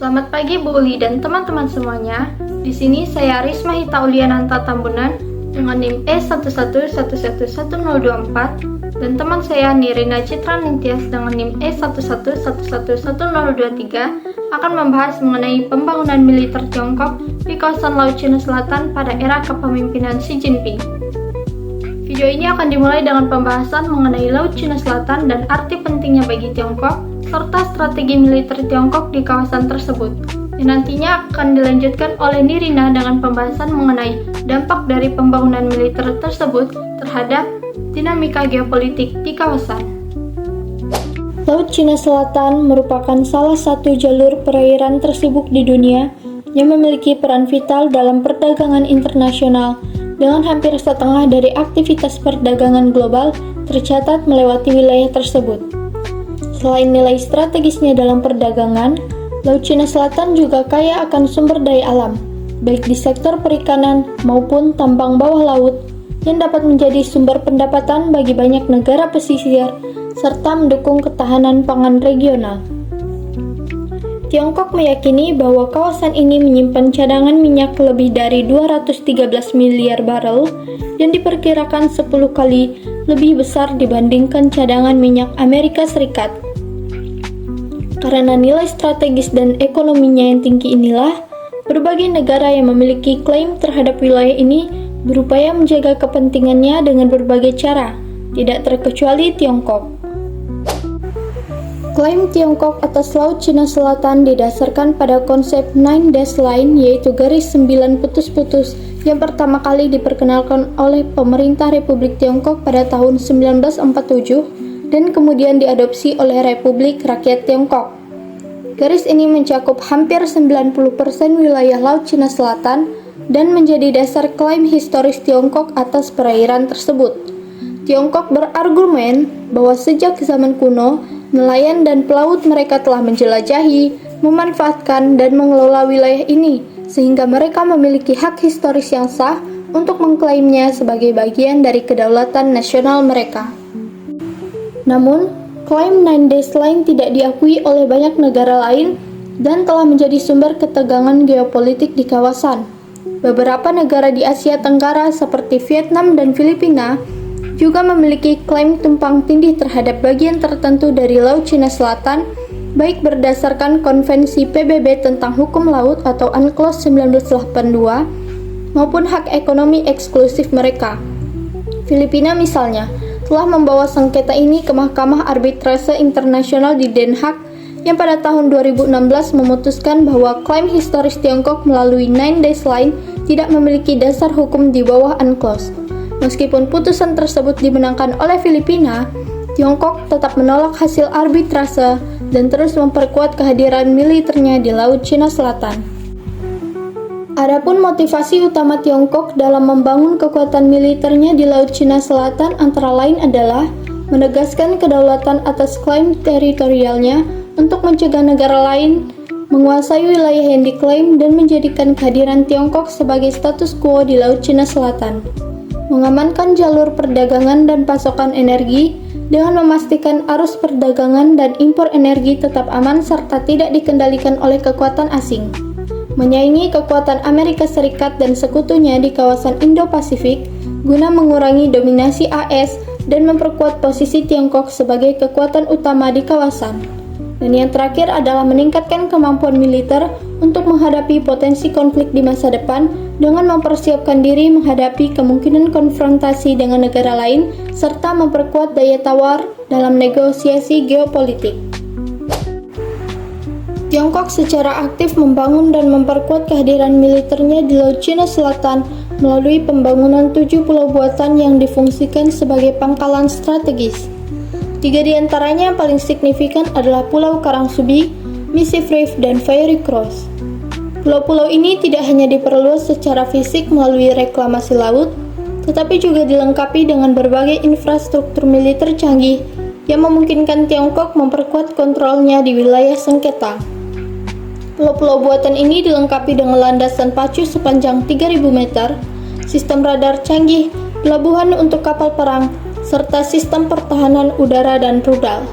Selamat pagi Bu Uli dan teman-teman semuanya. Di sini saya Risma Hita Uliananta Tambunan dengan NIM E1111024 dan teman saya Nirina Citra Nintias dengan NIM E1111023 akan membahas mengenai pembangunan militer Tiongkok di kawasan Laut Cina Selatan pada era kepemimpinan Xi Jinping. Video ini akan dimulai dengan pembahasan mengenai Laut Cina Selatan dan arti pentingnya bagi Tiongkok, serta strategi militer Tiongkok di kawasan tersebut. Yang nantinya akan dilanjutkan oleh Nirina dengan pembahasan mengenai dampak dari pembangunan militer tersebut terhadap dinamika geopolitik di kawasan. Laut Cina Selatan merupakan salah satu jalur perairan tersibuk di dunia yang memiliki peran vital dalam perdagangan internasional, dengan hampir setengah dari aktivitas perdagangan global tercatat melewati wilayah tersebut. Selain nilai strategisnya dalam perdagangan, Laut Cina Selatan juga kaya akan sumber daya alam, baik di sektor perikanan maupun tambang bawah laut, yang dapat menjadi sumber pendapatan bagi banyak negara pesisir, serta mendukung ketahanan pangan regional. Tiongkok meyakini bahwa kawasan ini menyimpan cadangan minyak lebih dari 213 miliar barel yang diperkirakan 10 kali lebih besar dibandingkan cadangan minyak Amerika Serikat. Karena nilai strategis dan ekonominya yang tinggi inilah, berbagai negara yang memiliki klaim terhadap wilayah ini berupaya menjaga kepentingannya dengan berbagai cara, tidak terkecuali Tiongkok. Klaim Tiongkok atas Laut Cina Selatan didasarkan pada konsep Nine Dash Line, yaitu garis 9 putus-putus yang pertama kali diperkenalkan oleh pemerintah Republik Tiongkok pada tahun 1947 dan kemudian diadopsi oleh Republik Rakyat Tiongkok. Garis ini mencakup hampir 90% wilayah Laut Cina Selatan dan menjadi dasar klaim historis Tiongkok atas perairan tersebut. Tiongkok berargumen bahwa sejak zaman kuno, nelayan dan pelaut mereka telah menjelajahi, memanfaatkan, dan mengelola wilayah ini, sehingga mereka memiliki hak historis yang sah untuk mengklaimnya sebagai bagian dari kedaulatan nasional mereka. Namun, klaim Nine Dash Line tidak diakui oleh banyak negara lain dan telah menjadi sumber ketegangan geopolitik di kawasan. Beberapa negara di Asia Tenggara seperti Vietnam dan Filipina juga memiliki klaim tumpang tindih terhadap bagian tertentu dari Laut Cina Selatan, baik berdasarkan Konvensi PBB tentang Hukum Laut atau UNCLOS 1982 maupun hak ekonomi eksklusif mereka. Filipina misalnya telah membawa sengketa ini ke Mahkamah Arbitrase Internasional di Den Haag yang pada tahun 2016 memutuskan bahwa klaim historis Tiongkok melalui Nine Dash Line tidak memiliki dasar hukum di bawah UNCLOS. Meskipun putusan tersebut dimenangkan oleh Filipina, Tiongkok tetap menolak hasil arbitrase dan terus memperkuat kehadiran militernya di Laut Cina Selatan. Adapun motivasi utama Tiongkok dalam membangun kekuatan militernya di Laut Cina Selatan antara lain adalah menegaskan kedaulatan atas klaim teritorialnya untuk mencegah negara lain menguasai wilayah yang diklaim dan menjadikan kehadiran Tiongkok sebagai status quo di Laut Cina Selatan. Mengamankan jalur perdagangan dan pasokan energi dengan memastikan arus perdagangan dan impor energi tetap aman serta tidak dikendalikan oleh kekuatan asing. Menyaingi kekuatan Amerika Serikat dan sekutunya di kawasan Indo-Pasifik guna mengurangi dominasi AS dan memperkuat posisi Tiongkok sebagai kekuatan utama di kawasan. Dan yang terakhir adalah meningkatkan kemampuan militer untuk menghadapi potensi konflik di masa depan dengan mempersiapkan diri menghadapi kemungkinan konfrontasi dengan negara lain serta memperkuat daya tawar dalam negosiasi geopolitik. Tiongkok secara aktif membangun dan memperkuat kehadiran militernya di Laut Cina Selatan melalui pembangunan 7 pulau buatan yang difungsikan sebagai pangkalan strategis. 3 di antaranya yang paling signifikan adalah Pulau Karangsubi, Missive Reef, dan Fiery Cross. Pulau-pulau ini tidak hanya diperluas secara fisik melalui reklamasi laut, tetapi juga dilengkapi dengan berbagai infrastruktur militer canggih yang memungkinkan Tiongkok memperkuat kontrolnya di wilayah sengketa. Pulau-pulau buatan ini dilengkapi dengan landasan pacu sepanjang 3.000 meter, sistem radar canggih, pelabuhan untuk kapal perang, serta sistem pertahanan udara dan rudal.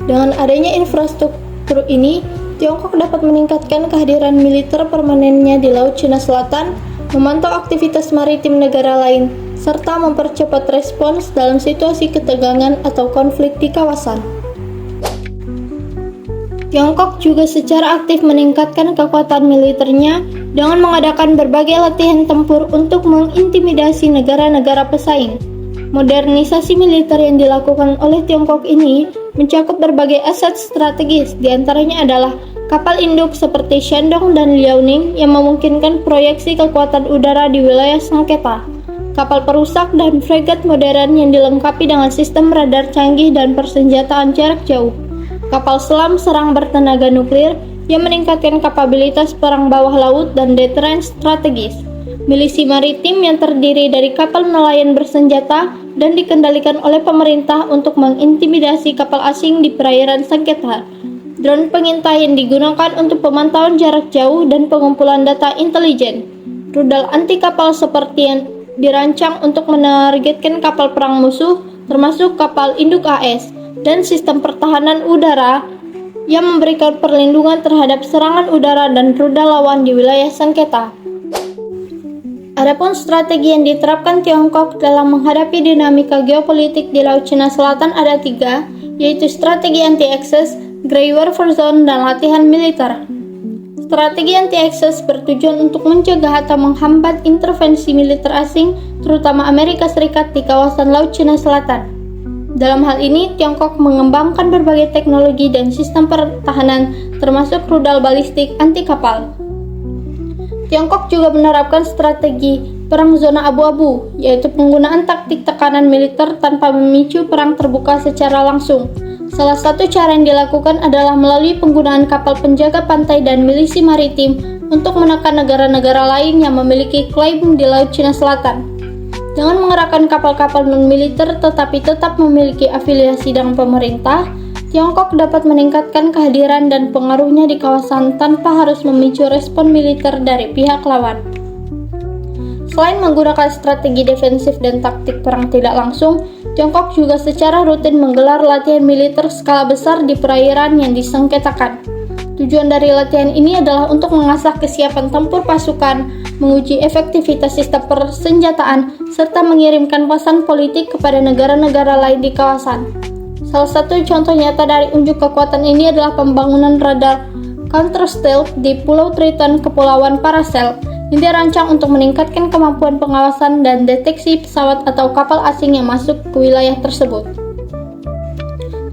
Dengan adanya infrastruktur ini, Tiongkok dapat meningkatkan kehadiran militer permanennya di Laut Cina Selatan, memantau aktivitas maritim negara lain, serta mempercepat respons dalam situasi ketegangan atau konflik di kawasan. Tiongkok juga secara aktif meningkatkan kekuatan militernya dengan mengadakan berbagai latihan tempur untuk mengintimidasi negara-negara pesaing. Modernisasi militer yang dilakukan oleh Tiongkok ini mencakup berbagai aset strategis, diantaranya adalah kapal induk seperti Shandong dan Liaoning yang memungkinkan proyeksi kekuatan udara di wilayah sengketa, kapal perusak dan fregat modern yang dilengkapi dengan sistem radar canggih dan persenjataan jarak jauh, kapal selam serang bertenaga nuklir yang meningkatkan kapabilitas perang bawah laut dan deteren strategis, milisi maritim yang terdiri dari kapal nelayan bersenjata dan dikendalikan oleh pemerintah untuk mengintimidasi kapal asing di perairan sengketa, drone pengintai yang digunakan untuk pemantauan jarak jauh dan pengumpulan data intelijen, rudal anti kapal seperti yang dirancang untuk menargetkan kapal perang musuh termasuk kapal induk AS, dan sistem pertahanan udara yang memberikan perlindungan terhadap serangan udara dan rudal lawan di wilayah sengketa. Adapun strategi yang diterapkan Tiongkok dalam menghadapi dinamika geopolitik di Laut Cina Selatan ada 3, yaitu strategi anti-akses, Grey Warfare Zone, dan latihan militer. Strategi anti-akses bertujuan untuk mencegah atau menghambat intervensi militer asing, terutama Amerika Serikat di kawasan Laut Cina Selatan. Dalam hal ini, Tiongkok mengembangkan berbagai teknologi dan sistem pertahanan, termasuk rudal balistik anti kapal. Tiongkok juga menerapkan strategi perang zona abu-abu, yaitu penggunaan taktik tekanan militer tanpa memicu perang terbuka secara langsung. Salah satu cara yang dilakukan adalah melalui penggunaan kapal penjaga pantai dan milisi maritim untuk menekan negara-negara lain yang memiliki klaim di Laut Cina Selatan. Dengan mengerahkan kapal-kapal non-militer tetapi tetap memiliki afiliasi dengan pemerintah, Tiongkok dapat meningkatkan kehadiran dan pengaruhnya di kawasan tanpa harus memicu respon militer dari pihak lawan. Selain menggunakan strategi defensif dan taktik perang tidak langsung, Tiongkok juga secara rutin menggelar latihan militer skala besar di perairan yang disengketakan. Tujuan dari latihan ini adalah untuk mengasah kesiapan tempur pasukan, menguji efektivitas sistem persenjataan, serta mengirimkan pesan politik kepada negara-negara lain di kawasan. Salah satu contoh nyata dari unjuk kekuatan ini adalah pembangunan radar counter-stealth di Pulau Triton, Kepulauan Paracel, yang dirancang untuk meningkatkan kemampuan pengawasan dan deteksi pesawat atau kapal asing yang masuk ke wilayah tersebut.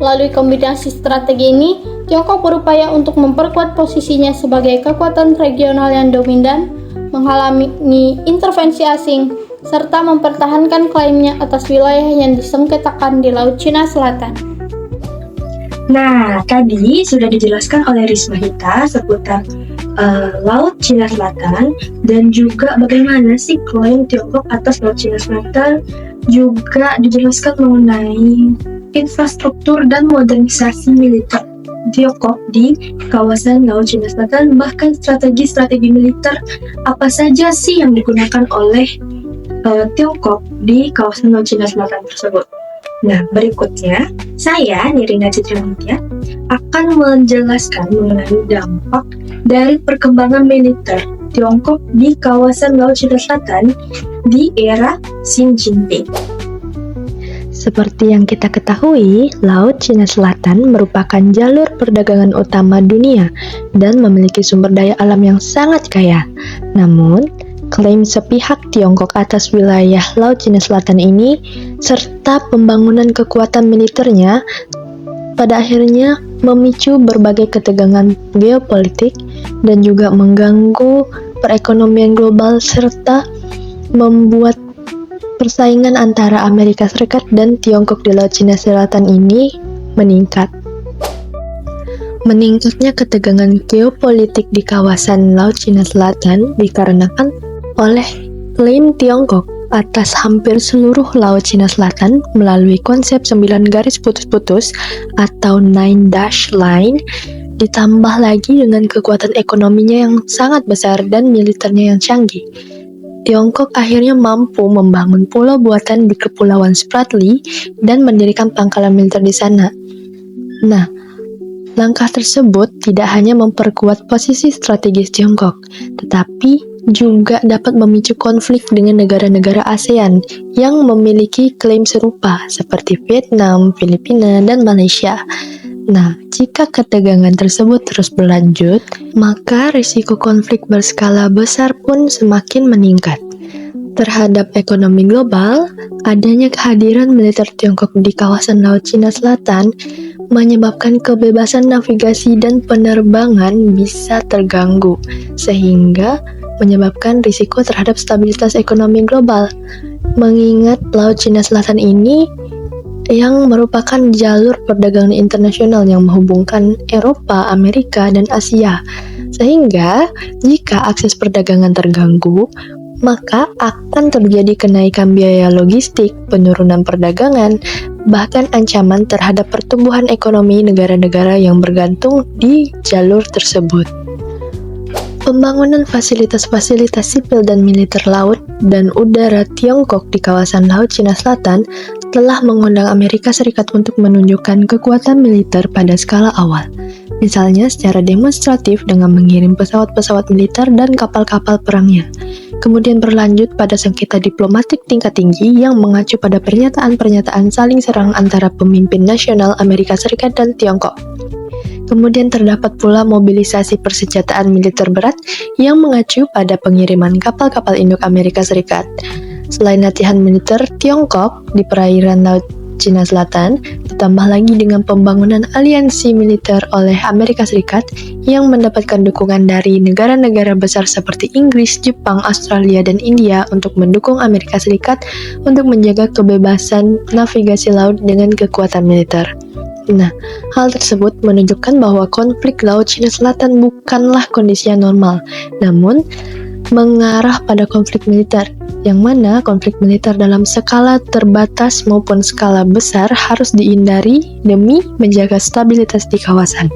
Melalui kombinasi strategi ini, Tiongkok berupaya untuk memperkuat posisinya sebagai kekuatan regional yang dominan, menghalangi intervensi asing, serta mempertahankan klaimnya atas wilayah yang disengketakan di Laut Cina Selatan. Nah, tadi sudah dijelaskan oleh Risma Hita seputar Laut Cina Selatan dan juga bagaimana sih klaim Tiongkok atas Laut Cina Selatan, juga dijelaskan mengenai infrastruktur dan modernisasi militer Tiongkok di kawasan Laut Cina Selatan, bahkan strategi-strategi militer apa saja sih yang digunakan oleh Tiongkok di kawasan Laut Cina Selatan tersebut. Nah, berikutnya saya, Nirina Citra Mutia, akan menjelaskan mengenai dampak dari perkembangan militer Tiongkok di kawasan Laut Cina Selatan di era Xi Jinping. Seperti yang kita ketahui, Laut Cina Selatan merupakan jalur perdagangan utama dunia dan memiliki sumber daya alam yang sangat kaya. Namun, klaim sepihak Tiongkok atas wilayah Laut Cina Selatan ini, serta pembangunan kekuatan militernya, pada akhirnya memicu berbagai ketegangan geopolitik dan juga mengganggu perekonomian global serta membuat persaingan antara Amerika Serikat dan Tiongkok di Laut Cina Selatan ini meningkat. Meningkatnya ketegangan geopolitik di kawasan Laut Cina Selatan dikarenakan oleh klaim Tiongkok atas hampir seluruh Laut Cina Selatan melalui konsep 9 garis putus-putus atau 9 dash line, ditambah lagi dengan kekuatan ekonominya yang sangat besar dan militernya yang canggih. Tiongkok akhirnya mampu membangun pulau buatan di Kepulauan Spratly dan mendirikan pangkalan militer di sana. Nah, Langkah tersebut tidak hanya memperkuat posisi strategis Tiongkok, tetapi juga dapat memicu konflik dengan negara-negara ASEAN yang memiliki klaim serupa seperti Vietnam, Filipina, dan Malaysia. Nah, jika ketegangan tersebut terus berlanjut, maka risiko konflik berskala besar pun semakin meningkat. Terhadap ekonomi global, adanya kehadiran militer Tiongkok di kawasan Laut Cina Selatan menyebabkan kebebasan navigasi dan penerbangan bisa terganggu, sehingga menyebabkan risiko terhadap stabilitas ekonomi global. Mengingat Laut Cina Selatan ini yang merupakan jalur perdagangan internasional yang menghubungkan Eropa, Amerika, dan Asia. Sehingga, jika akses perdagangan terganggu, maka akan terjadi kenaikan biaya logistik, penurunan perdagangan, bahkan ancaman terhadap pertumbuhan ekonomi negara-negara yang bergantung di jalur tersebut. Pembangunan fasilitas-fasilitas sipil dan militer laut dan udara Tiongkok di kawasan Laut Cina Selatan telah mengundang Amerika Serikat untuk menunjukkan kekuatan militer pada skala awal. Misalnya secara demonstratif dengan mengirim pesawat-pesawat militer dan kapal-kapal perangnya. Kemudian berlanjut pada sengketa diplomatik tingkat tinggi yang mengacu pada pernyataan-pernyataan saling serang antara pemimpin nasional Amerika Serikat dan Tiongkok. Kemudian terdapat pula mobilisasi persenjataan militer berat yang mengacu pada pengiriman kapal-kapal induk Amerika Serikat. Selain latihan militer Tiongkok di perairan Laut Cina Selatan, ditambah lagi dengan pembangunan aliansi militer oleh Amerika Serikat yang mendapatkan dukungan dari negara-negara besar seperti Inggris, Jepang, Australia, dan India untuk mendukung Amerika Serikat untuk menjaga kebebasan navigasi laut dengan kekuatan militer. Nah, hal tersebut menunjukkan bahwa konflik Laut Cina Selatan bukanlah kondisi yang normal, namun mengarah pada konflik militer, yang mana konflik militer dalam skala terbatas maupun skala besar harus dihindari demi menjaga stabilitas di kawasan.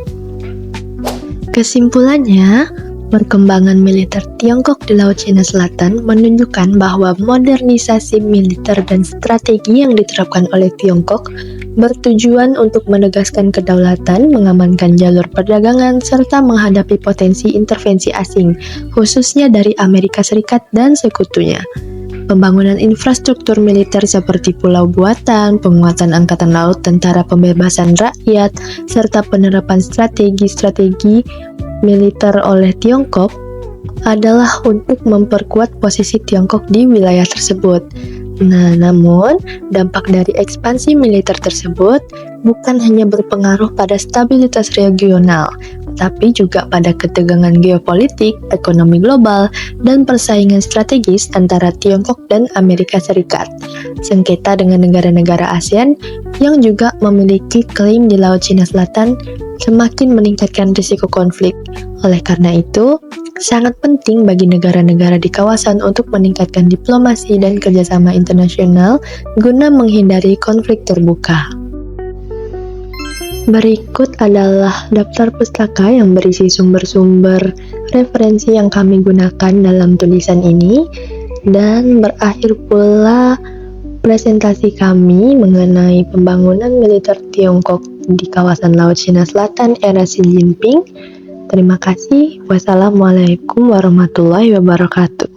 Kesimpulannya, perkembangan militer Tiongkok di Laut Cina Selatan menunjukkan bahwa modernisasi militer dan strategi yang diterapkan oleh Tiongkok bertujuan untuk menegaskan kedaulatan, mengamankan jalur perdagangan, serta menghadapi potensi intervensi asing, khususnya dari Amerika Serikat dan sekutunya. Pembangunan infrastruktur militer seperti pulau buatan, penguatan angkatan laut, tentara pembebasan rakyat, serta penerapan strategi-strategi militer oleh Tiongkok adalah untuk memperkuat posisi Tiongkok di wilayah tersebut. Nah, namun dampak dari ekspansi militer tersebut bukan hanya berpengaruh pada stabilitas regional, tapi juga pada ketegangan geopolitik, ekonomi global, dan persaingan strategis antara Tiongkok dan Amerika Serikat. Sengketa dengan negara-negara ASEAN yang juga memiliki klaim di Laut Cina Selatan semakin meningkatkan risiko konflik. Oleh karena itu, sangat penting bagi negara-negara di kawasan untuk meningkatkan diplomasi dan kerjasama internasional guna menghindari konflik terbuka. Berikut adalah daftar pustaka yang berisi sumber-sumber referensi yang kami gunakan dalam tulisan ini, dan berakhir pula presentasi kami mengenai pembangunan militer Tiongkok di kawasan Laut Cina Selatan era Xi Jinping. Terima kasih. Wassalamualaikum warahmatullahi wabarakatuh.